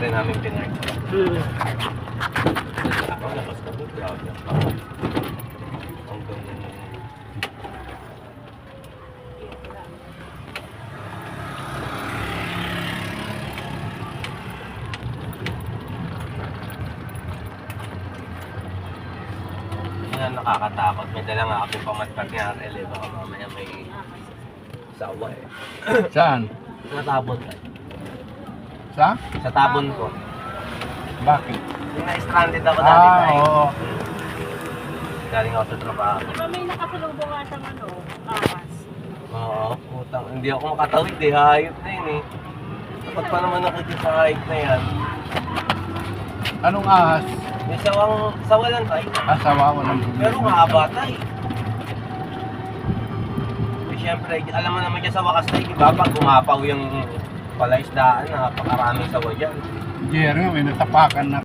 rin namin pinark. Ako, labas na po. Grabe. Hanggang... Yan, nakakatakot. May dala nga ako pamatpat nga RL. Baka mamaya may sawa eh. Saan? Sa tabon ka. Sa? Sa tabon ko. Bakit? Yung na-stranded ako dati tayo. Oo. Galing ako sa trabaho. Di ba may nakasalubong nga siyang ahas? Oo, putang. Hindi ako makatawid eh. Hayop na yun eh. Dapat pa naman nakikita sa hayop na yan. Anong ahas? May sawa lang tayo. Asawa ko ng Pero mahaba tayo. Eh, siyempre, alam mo naman dyan sa wakas tayo, diba? Pag umapaw yung palaisdaan, napakaraming sawa dyan. Jerry, may natapakan na